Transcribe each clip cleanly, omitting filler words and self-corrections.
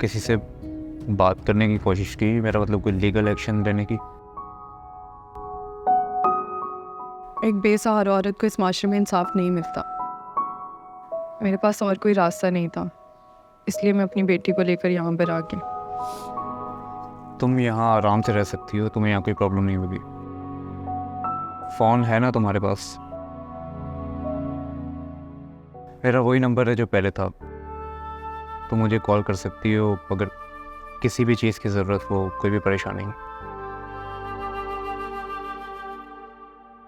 किसी से बात करने की कोशिश की, मेरा मतलब कोई लीगल एक्शन लेने की? एक बेसहारा औरत को इस माशरे में इंसाफ नहीं मिलता। मेरे पास और कोई रास्ता नहीं था, इसलिए मैं अपनी बेटी को लेकर यहाँ पर आ गई। तुम यहाँ आराम से रह सकती हो, तुम्हें यहाँ कोई प्रॉब्लम नहीं होगी। फ़ोन है ना तुम्हारे पास? मेरा वही नंबर है जो पहले था, तुम मुझे कॉल कर सकती हो अगर किसी भी चीज़ की ज़रूरत हो, कोई भी परेशानी।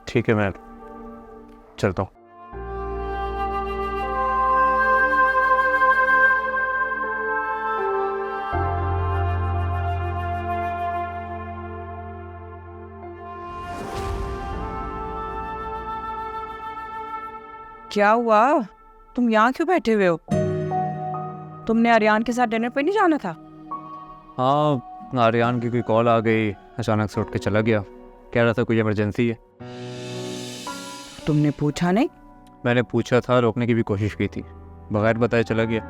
ठीक है, मैं चलता हूँ। क्या हुआ? तुम यहाँ क्यों बैठे हुए हो? तुमने आर्यन के साथ डिनर पे नहीं जाना था? हाँ, आर्यन की कोई कॉल आ गई, अचानक से उठ के चला गया। कह रहा था कोई इमरजेंसी है। तुमने पूछा नहीं? मैंने पूछा था, रोकने की भी कोशिश की थी, बगैर बताए चला गया।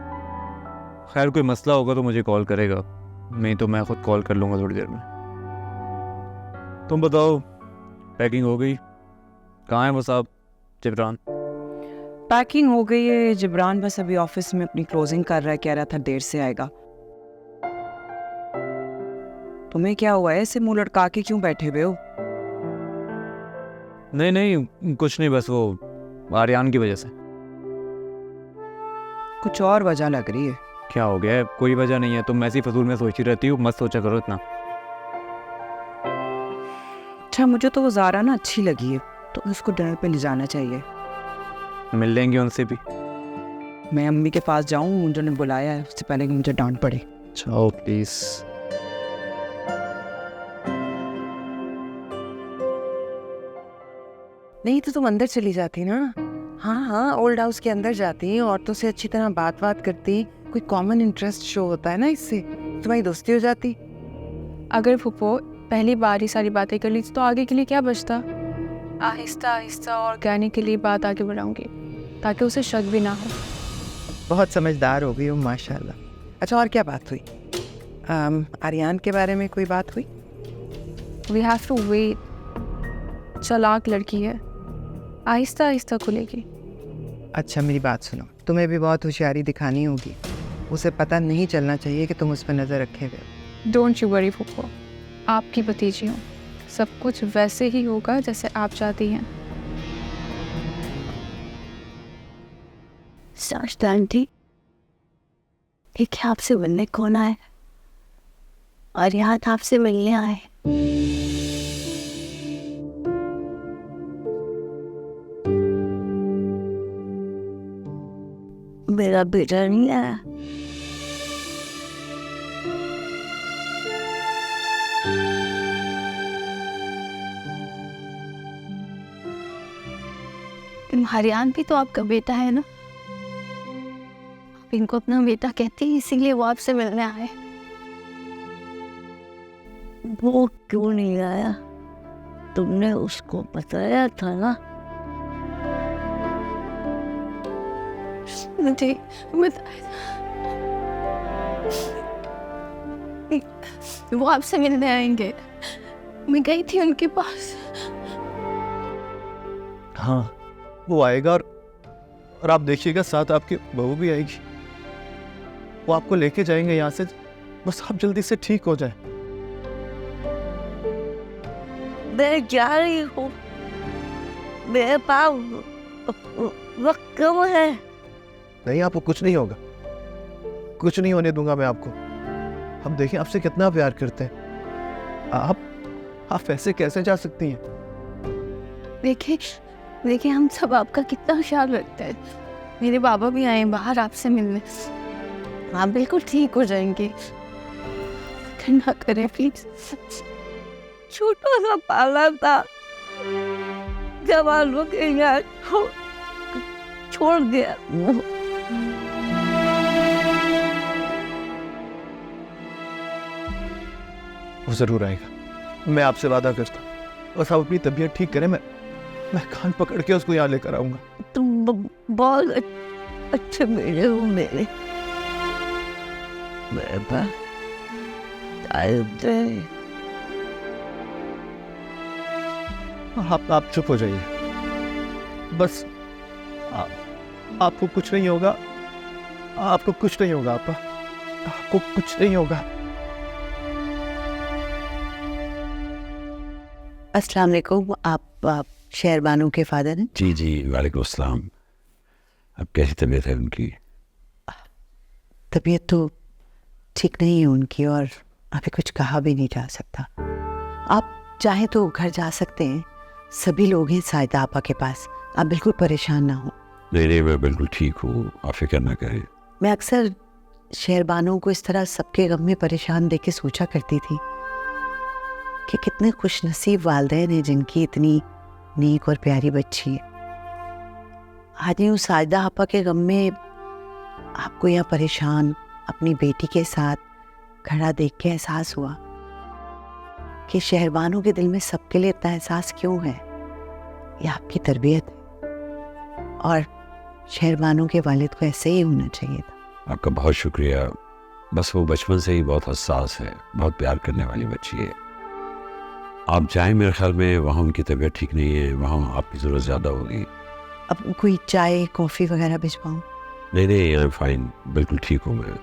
खैर कोई मसला होगा तो मुझे कॉल करेगा, नहीं तो मैं खुद कॉल कर लूँगा थोड़ी देर में। तुम बताओ, पैकिंग हो गई? कहाँ है वो साहब जिब्रान? पैकिंग हो गई है। जिब्रान बस अभी ऑफिस में अपनी क्लोजिंग कर रहा है, कह रहा था देर से आएगा। तुम्हें क्या हुआ है? ऐसे मुंह लटका के क्यों बैठे हुए हो? नहीं नहीं, कुछ नहीं, बस वो आर्यन की वजह से। कुछ और वजह लग रही है। क्या हो गया है? कोई वजह नहीं है, तुम ऐसी फजूल में सोचती रहती हो, मत सोचा करो इतना। अच्छा, मुझे तो वो ज़ारा ना अच्छी लगी है, तो उसको डिनर पे ले जाना चाहिए। मिल लेंगे उनसे भी। मैं अम्मी के पास जाऊँ, उन्होंने बुलाया है, उससे पहले कि मुझे डांट पड़े। जाओ प्लीज़। नहीं तो तुम अंदर चली जाती ना। हाँ हाँ, ओल्ड हाउस के अंदर जाती, औरतों से अच्छी तरह बात करती, कोई कॉमन इंटरेस्ट शो होता है ना, इससे तुम्हारी दोस्ती हो जाती। अगर फूफो पहली बार ही सारी बातें कर ली तो आगे के लिए क्या बचता? आहिस्ता आहिस्ता ऑर्गेनिकली बात आगे बढ़ाऊंगी ताकि उसे शक भी ना हो। बहुत समझदार हो गई हो माशाल्लाह। अच्छा, और क्या बात हुई? आर्यन के बारे में कोई बात हुई? We have to wait. चालाक लड़की है, आहिस्ता आहिस्ता खुलेगी। अच्छा मेरी बात सुनो, तुम्हें भी बहुत होशियारी दिखानी होगी। उसे पता नहीं चलना चाहिए कि तुम उस पर नज़र रखे हुए हो। डोंट यू वरी फूफो, आपकी भतीजी हूँ, सब कुछ वैसे ही होगा जैसे आप चाहती हैं। साश्ता आंटी, ठीक है, आपसे मिलने कौन आए? और यहाँ आपसे मिलने आए। मेरा बेटा नहीं आया? हरियान भी तो आपका बेटा है ना? आप इनको अपना बेटा कहते हैं, इसीलिए वो आपसे मिलने आए। वो क्यों नहीं आया? तुमने उसको बताया था ना? जी वो आपसे मिलने आएंगे। मैं गई थी उनके पास। हाँ, वो आएगा और आप देखिएगा साथ आपकी बहू भी आएगी। वो आपको लेके जाएंगे यहाँ से, बस आप जल्दी से ठीक हो जाए। मैं जा रही हूँ, मेरे पास वक्त कम है। नहीं, आपको कुछ नहीं होगा, कुछ नहीं होने दूंगा मैं आपको। हम देखें आपसे कितना प्यार करते हैं। आप ऐसे कैसे जा सकती हैं? देखिए हम सब आपका कितना ख्याल रखते हैं। मेरे बाबा भी आए बाहर आपसे मिलने। आप बिल्कुल ठीक हो जाएंगे, ठंडा करें प्लीज। छोटा सा पाला था, जवान लोग यहाँ छोड़ दिया। वो जरूर आएगा, मैं आपसे वादा करता हूँ। बस आप अपनी तबीयत ठीक करें, मैं कान पकड़ के उसको यहाँ लेकर आऊंगा। तुम बहुत अच्छे मेरे हो मेरे। बेटा टाइम दे। आप चुप हो जाइए, बस आपको कुछ नहीं होगा, आपको कुछ नहीं होगा आपा, आपको कुछ नहीं होगा। अस्सलाम वालेकुम, आप शेरबानू के फादर हैं? जी जी, वालेकुम अस्सलाम। अब कैसी तबीयत है उनकी? तबीयत तो ठीक नहीं है उनकी और अभी कुछ कहा भी नहीं जा सकता। आप चाहे तो घर जा सकते हैं, सभी लोग हैं साइदा आपा के पास, आप बिल्कुल परेशान ना हो। नहीं नहीं, मैं बिल्कुल ठीक हूँ, आप फिक्र ना करें। मैं अक्सर शेरबानों को इस तरह सबके गम में परेशान देख के सोचा करती थी कि कितने खुश नसीब वालिदैन हैं जिनकी इतनी नेक और प्यारी बच्ची है। आज यूँ साइदा आपा के गम में आपको यहाँ परेशान अपनी बेटी के साथ खड़ा देख के एहसास हुआ कि शहरबानों के दिल में सबके लिए इतना एहसास क्यों है। ये आपकी तरबियत है और शहरबानों के वालिद को ऐसे ही होना चाहिए था। आपका बहुत शुक्रिया। बस वो बचपन से ही बहुत हसास है, बहुत प्यार करने वाली बच्ची है। आप जाएं, मेरे ख्याल में वहाँ उनकी तबीयत ठीक नहीं है, वहाँ आपकी ज़रूरत ज़्यादा होगी। अब कोई चाय कॉफ़ी वगैरह भिजवाऊं? नहीं नहीं, आई एम फाइन, बिल्कुल ठीक हूँ मैं।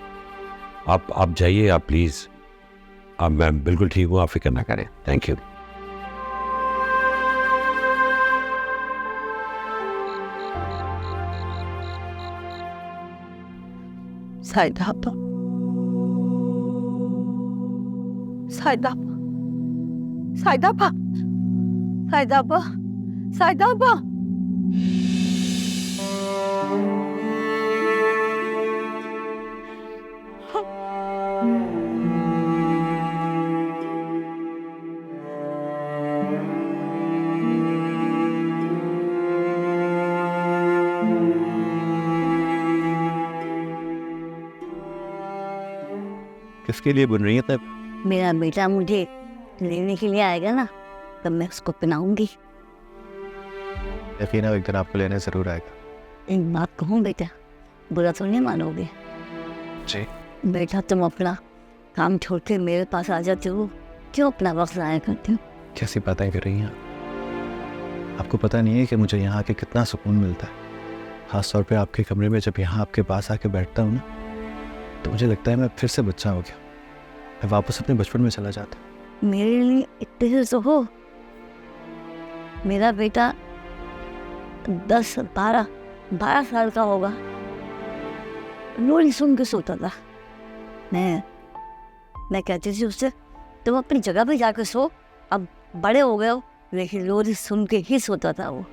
आप जाइए, आप प्लीज़। अब मैं बिल्कुल ठीक हूँ, आप फिक्र ना करें। Thank you. साइदा आपा, साइदा आपा, साइदा आपा, साइदा आपा, साइदा आपा। किसके लिए बुन रही है तब? मेरा बेटा मुझे लेने के लिए आएगा ना, तब मैं उसको पहनाऊंगी। यकीन है एक दिन आपको लेने ज़रूर आएगा। एक बात कहूँ बेटा, बुरा तो नहीं मानोगे? जी। बेटा तुम अपना काम छोड़ के मेरे पास आ जाते हो, क्यों अपना वक्त ज़ाया करते हो? कैसी बातें कर रही हैं? आपको पता नहीं है कि मुझे यहाँ आके कितना सुकून मिलता है। ख़ास तौर पे आपके कमरे में जब यहाँ आपके पास आके बैठता हूँ ना, तो मुझे लगता है मैं फिर से बच्चा हो गया, मैं वापस अपने बचपन में चला जाता। मेरे लिए इतने तो हो। मेरा बेटा 10-12 साल का होगा, लोरी सुन के सोता था। मैं कहती थी उससे, तुम अपनी जगह पे जाकर सो, अब बड़े हो गए हो, लेकिन लोरी सुन के ही सोता था वो।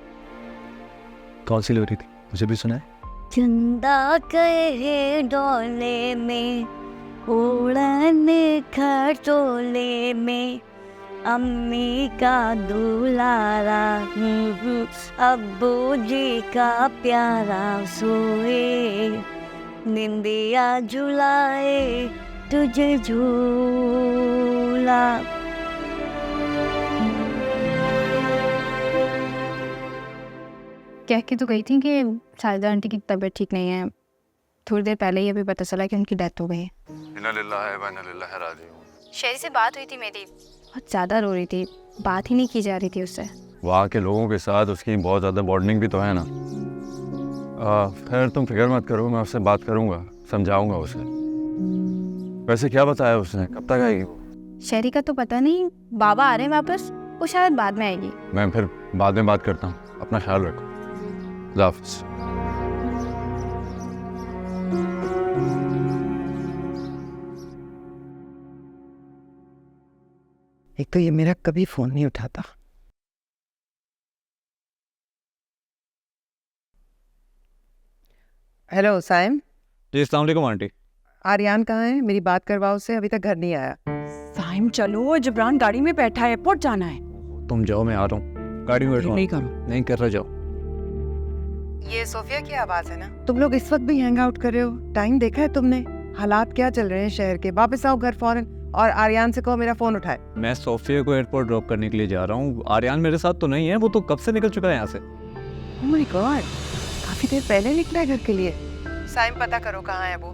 कौन सी लोरी थी, मुझे भी सुनाए? चंदा कहे डोले में, उड़न खटोले में, अम्मी का दुलारा, अब्बू जी का प्यारा सोए, निंदिया झुलाए तुझे झूला। कह के तो गई थी कि साइदा आंटी की तबीयत ठीक नहीं है। थोड़ी देर पहले ही अभी पता चला कि उनकी डेथ हो गई है। शेरी से बात हुई थी मेरी, बहुत ज़्यादा रो रही थी, बात ही नहीं की जा रही थी उससे। वहाँ के लोगों के साथ उसकी बहुत ज़्यादा बॉन्डिंग भी तो है ना। खैर तुम फिक्र मत करो, मैं उससे बात करूँगा, समझाऊँगा उसे। वैसे क्या बताया उसने, कब तक आएगी वो? शेरी का तो पता नहीं, बाबा आ रहे हैं वापस, वो शायद बाद में आएगी। मैं फिर बाद में बात करता हूँ, अपना ख्याल रखो। खुदा हाफिज़। एक तो ये मेरा कभी फोन नहीं उठाता। हेलो साइम। जी अस्सलाम वालेकुम आंटी। आर्यान कहाँ है? मेरी बात करवाओ उससे, अभी तक घर नहीं आया। साइम चलो, जबरान गाड़ी में बैठा है, एयरपोर्ट जाना है। तुम जाओ, मैं आ रहा हूँ, गाड़ी में बैठो। नहीं करो, नहीं कर रहा, जाओ। ये सोफिया की आवाज है ना? तुम लोग इस वक्त भी हैंग आउट कर रहे हो? टाइम देखा है तुमने? हालात क्या चल रहे हैं शहर के। वापस आओ घर फौरन, और आर्यान से कहो मेरा फोन उठाए। मैं सोफिया को एयरपोर्ट ड्रॉप करने के लिए जा रहा हूँ। आर्यान मेरे साथ तो नहीं है, वो तो कब से निकल चुका है यहाँ से। ओह माय गॉड, काफी देर पहले निकला है घर के लिए। साइम पता करो कहाँ है वो,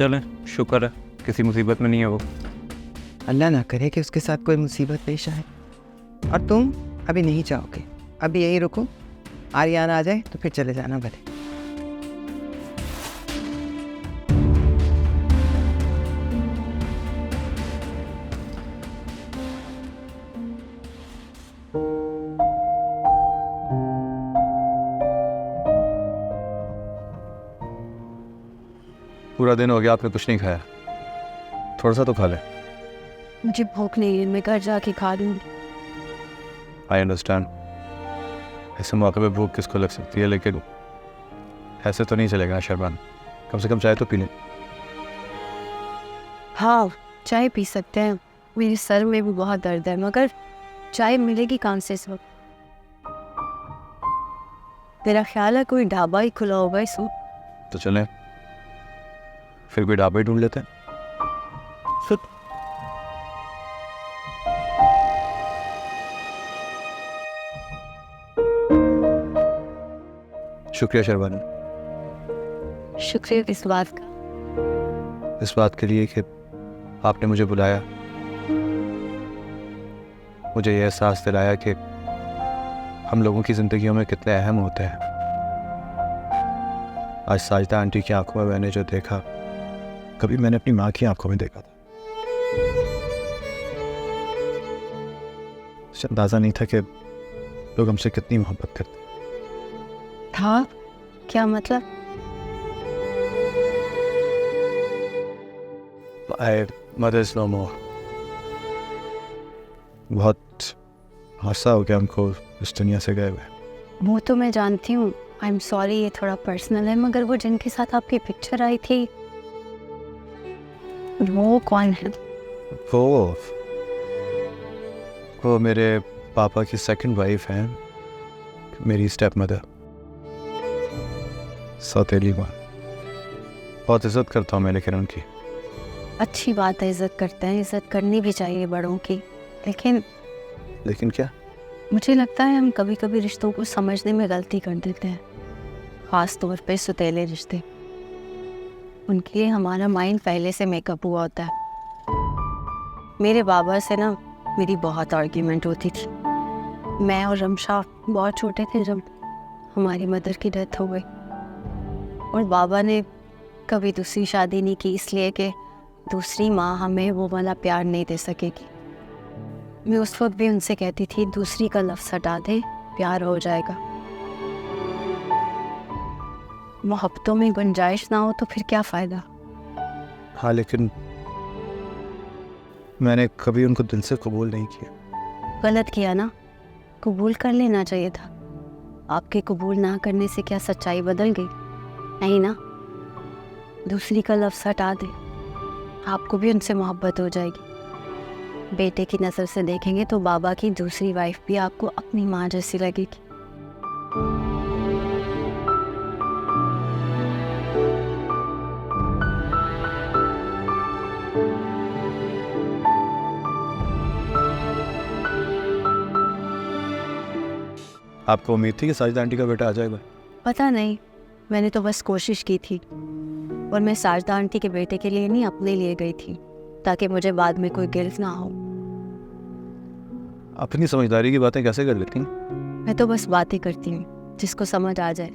चलें, शुक्र है किसी मुसीबत में नहीं है वो। अल्लाह ना करे कि उसके साथ कोई मुसीबत पेश आए। और तुम अभी नहीं जाओगे, अभी यहीं रुको, आर्यन आ जाए तो फिर चले जाना भले। पूरा दिन हो गया आपने कुछ नहीं खाया, थोड़ा सा तो खा ले। मुझे भूख नहीं है, मैं घर जाके खा लूँगी। आई अंडरस्टैंड, ऐसे मौके पे भूख किसको लग सकती है, लेकिन ऐसे तो नहीं चलेगा ना शरबान, कम से कम चाय तो पी लें। हाँ, चाय पी सकते हैं, मेरे सर में भी बहुत दर्द है, मगर चाय मिलेगी कहाँ से इस वक्त? तेरा ख्याल है कोई ढाबा ही खुला होगा इस वक्त? तो चलें, फिर कोई ढाबा ही ढूंढ लेते हैं। शुक्रिया शरबान, शुक्रिया किस बात का? इस बात के लिए कि आपने मुझे बुलाया, मुझे ये एहसास दिलाया कि हम लोगों की ज़िंदगियों में कितने अहम होते हैं। आज साजिदा आंटी की आंखों में मैंने जो देखा, कभी मैंने अपनी माँ की आंखों में देखा था। अंदाज़ा नहीं था कि लोग हमसे कितनी मोहब्बत करते था? क्या मतलब? My mother is no more. बहुत हादसा हो गया हमको इस दुनिया से गए हुए। वो तो मैं जानती हूँ, आई एम सॉरी, ये थोड़ा पर्सनल है, मगर वो जिनके साथ आपकी पिक्चर आई थी वो कौन है? वो मेरे पापा की सेकंड वाइफ हैं, मेरी स्टेप मदर, सौतेली माँ। बहुत इज्जत करता हूँ मैं लेकिन उनकी। अच्छी बात है, इज्जत करते हैं, इज्जत करनी भी चाहिए बड़ों की, लेकिन क्या? मुझे लगता है हम कभी कभी रिश्तों को समझने में गलती कर देते हैं, ख़ास तौर पे सौतेले रिश्ते। उनके लिए हमारा माइंड पहले से मेकअप हुआ होता है। मेरे बाबा से ना मेरी बहुत आर्ग्यूमेंट होती थी। मैं और रमशा बहुत छोटे थे जब हमारी मदर की डेथ हो गई, और बाबा ने कभी दूसरी शादी नहीं की इसलिए कि दूसरी माँ हमें वो वाला प्यार नहीं दे सकेगी। मैं उस वक्त भी उनसे कहती थी दूसरी का लफ्ज़ हटा दे, प्यार हो जाएगा। मोहब्बतों में गुंजाइश ना हो तो फिर क्या फ़ायदा? हाँ, लेकिन मैंने कभी उनको दिल से कबूल नहीं किया। गलत किया ना, कबूल कर लेना चाहिए था। आपके कबूल ना करने से क्या सच्चाई बदल गई? नहीं ना। दूसरी का लफ्ज़ हटा दे, आपको भी उनसे मोहब्बत हो जाएगी। बेटे की नज़र से देखेंगे तो बाबा की दूसरी वाइफ भी आपको अपनी माँ जैसी लगेगी। आपको उम्मीद थी कि साजिदा आंटी का बेटा आ जाएगा? पता नहीं, मैंने तो बस कोशिश की थी, और मैं साजिदा आंटी के बेटे के लिए नहीं अपने लिए गई थी, ताकि मुझे बाद में कोई गिल्ट ना हो। अपनी समझदारी की बातें कैसे कर लेती हैं? मैं तो बस बातें करती हूँ जिसको समझ आ जाए,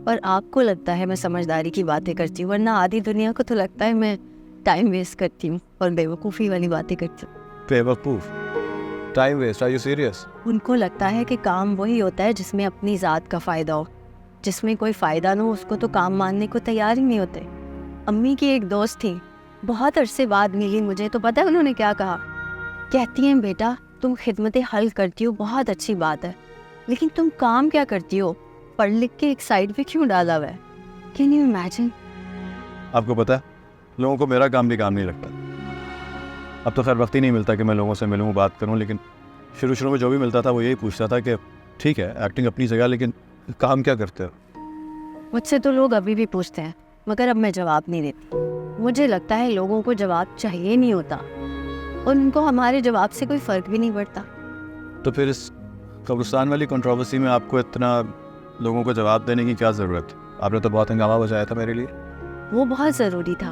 और आपको लगता है मैं समझदारी की बातें करती हूँ, वरना आधी दुनिया को तो लगता है मैं टाइम वेस्ट करती हूँ और बेवकूफ़ी वाली बातें करती हूँ। बेवकूफ़? Time waste? Are you serious? उनको लगता है कि काम वही होता है जिसमें अपनी ज़ात का फ़ायदा हो, जिसमें कोई फ़ायदा ना हो उसको तो काम मानने को तैयार ही नहीं होते। अम्मी की एक दोस्त थी, बहुत अरसे बाद मिली मुझे, तो पता है उन्होंने क्या कहा? कहती हैं बेटा तुम खिदमत हल करती हो, बहुत अच्छी बात है, लेकिन तुम काम क्या करती हो? पढ़ लिख के एक साइड पे क्यों डाला हुआ है? Can you imagine? आपको पता है लोगों को मेरा काम भी काम नहीं लगता। अब तो खैर वक्त ही नहीं मिलता कि मैं लोगों से मिलूँ, बात करूँ, लेकिन शुरू में जो भी मिलता था वो यही पूछता था कि ठीक है एक्टिंग अपनी जगह, लेकिन काम क्या करते हो? मुझसे तो लोग अभी भी पूछते हैं, मगर अब मैं जवाब नहीं देती। मुझे लगता है लोगों को जवाब चाहिए नहीं होता, और उनको हमारे जवाब से कोई फ़र्क भी नहीं पड़ता। तो फिर इस कब्रिस्तान वाली कंट्रोवर्सी में आपको इतना लोगों को जवाब देने की क्या ज़रूरत? आपने तो बहुत हंगामा बजाया था मेरे लिए। वो बहुत ज़रूरी था,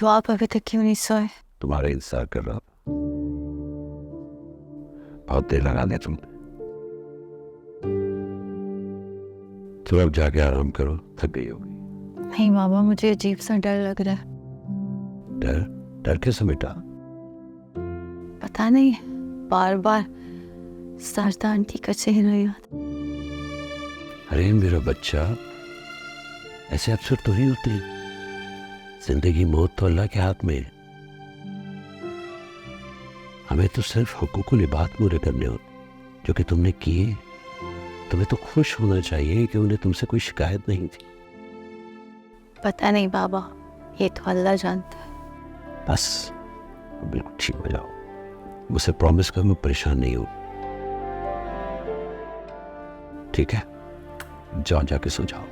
तो आप अभी तक क्यों नहीं सोए? तुम्हारा इंतजार कर रहा था, बहुत देर लगा दिया तुमने। तो अब जाके आराम करो, थक गई होगी। नहीं बाबा, मुझे अजीब सा डर लग रहा है। डर? डर कैसे बेटा? पता नहीं, बार बार शारदा आंटी का चेहरा याद। अरे मेरा बच्चा, ऐसे अक्सर तो ही होते हैं। जिंदगी मौत तो अल्लाह के हाथ में है। हमें तो सिर्फ हुकूकुल इबाद पूरे करने होते जो कि तुमने किए। तुम्हें तो खुश होना चाहिए कि उन्हें तुमसे कोई शिकायत नहीं थी। पता नहीं बाबा, ये तो अल्लाह जानता है। बस बिल्कुल ठीक हो जाओ, मुझसे प्रॉमिस करो मैं परेशान नहीं हूं। ठीक है, जाओ, जाके सो जाओ।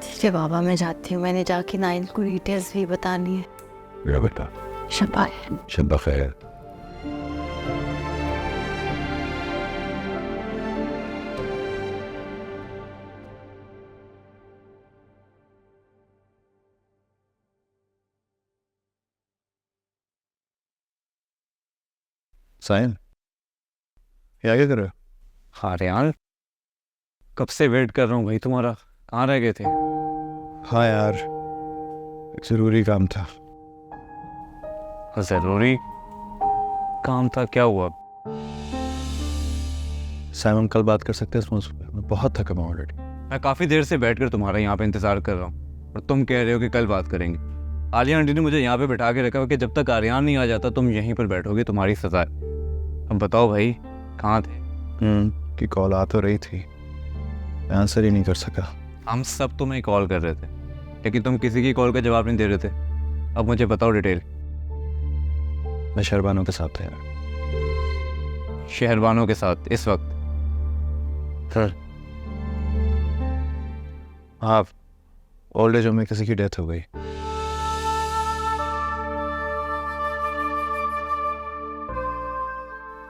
ठीक है बाबा, मैं जाती हूँ। मैंने जाके नाइल को डिटेल्स भी बतानी है। मेरा बेटा, शब्बा शब्बा खैर। सायन, ये आगे कर रहे हो? हाँ यार, कब से वेट कर रहा हूँ भाई तुम्हारा। कहाँ रह गए थे? हाँ यार, एक ज़रूरी काम था। ज़रूरी काम था? क्या हुआ? सायमन, कल बात कर सकते हैं इस मौजूद पे? मैं बहुत थका हूँ ऑलरेडी। मैं काफ़ी देर से बैठकर तुम्हारा यहाँ पे इंतज़ार कर रहा हूँ और तुम कह रहे हो कि कल बात करेंगे। आलिया आंटी ने मुझे यहाँ पे बैठा के रखा कि जब तक आर्यन नहीं आ जाता तुम यहीं पर बैठोगे, तुम्हारी सजा है। अब बताओ भाई, कहाँ थे? कि कॉल आ तो रही थी, मैं आंसर ही नहीं कर सका। हम सब तुम्हें कॉल कर रहे थे, लेकिन तुम किसी की कॉल का जवाब नहीं दे रहे थे। अब मुझे बताओ डिटेल। मैं शहरबानों के साथ था यार। शहरबानों के साथ इस वक्त? हाँ, ओल्ड एज होम में किसी की डेथ हो गई।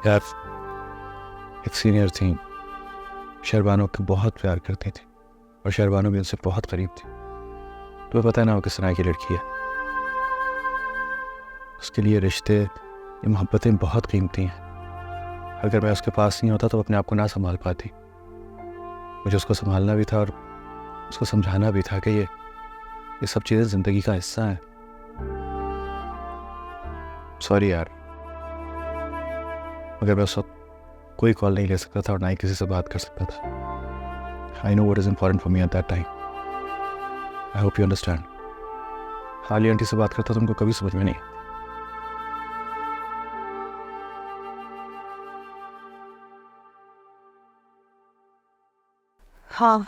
यार, एक सीनियर थी, शहरबानों को बहुत प्यार करती थी और शहरबानों भी उनसे बहुत करीब थी। तुम्हें पता है ना वो किस तरह की लड़की है। उसके लिए रिश्ते, ये मोहब्बतें बहुत कीमती हैं। अगर मैं उसके पास नहीं होता तो अपने आप को ना संभाल पाती। मुझे उसको संभालना भी था और उसको समझाना भी था कि ये सब चीज़ें ज़िंदगी का हिस्सा हैं। सॉरी यार, मगर मैं उस वक्त कोई कॉल नहीं ले सकता था और ना ही किसी से बात कर सकता था। I know what is important for me at that time. I hope you understand. हाली आंटी से बात करता तुमको कभी समझ में नहीं। हाँ,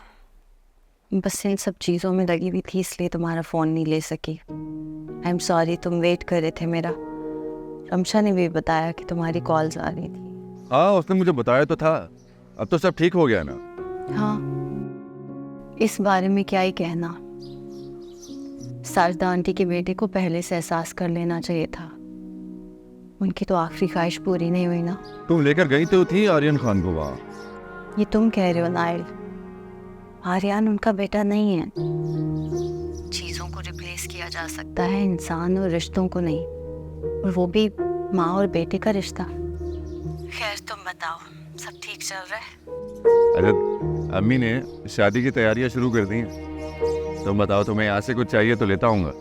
बस इन सब चीज़ों में लगी हुई थी, इसलिए तुम्हारा फ़ोन नहीं ले सकी। आई एम सॉरी, तुम वेट कर रहे थे मेरा। रमशा ने भी बताया कि तुम्हारी कॉल्स आ रही थी। हाँ, उसने मुझे बताया तो था। अब तो सब ठीक हो गया ना? हाँ, इस बारे में क्या ही कहना। शारदा आंटी के बेटे को पहले से एहसास कर लेना चाहिए था। उनकी तो आखिरी ख्वाहिश पूरी नहीं हुई ना। तुम लेकर गई तो थी आर्यन खान को वहाँ। ये तुम कह रहे हो नाइल, आर्यन उनका बेटा नहीं है। चीज़ों को रिप्लेस किया जा सकता है, इंसान और रिश्तों को नहीं, और वो भी माँ और बेटे का रिश्ता। खैर तुम बताओ, सब ठीक चल रहा है? अरे अम्मी ने शादी की तैयारियां शुरू कर दी हैं। तुम बताओ, तुम्हें यहाँ से कुछ चाहिए तो लेता आऊँगा।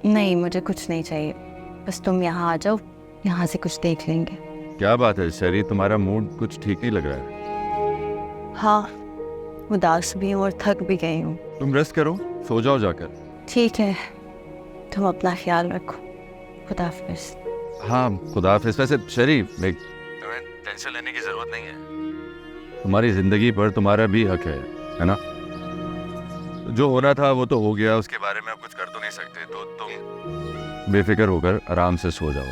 नहीं, मुझे कुछ नहीं चाहिए, बस तुम यहाँ आ जाओ, यहाँ से कुछ देख लेंगे। क्या बात है शरी, तुम्हारा मूड कुछ ठीक नहीं लग रहा है। हाँ, उदास भी हूँ और थक भी गई हूँ। तुम रेस्ट करो, सो जाओ जाकर। ठीक है, तुम अपना ख्याल रखो। खुदा हाफिज़। हाँ, खुदा हाफिज़। वैसे शरी, तुम्हें टेंशन लेने की जरूरत नहीं है। तुम्हारी जिंदगी पर तुम्हारा भी हक है ना? जो होना था वो तो हो गया, उसके बारे में आप कुछ कर तो नहीं सकते। तो तुम बेफिक्र होकर आराम से सो जाओ।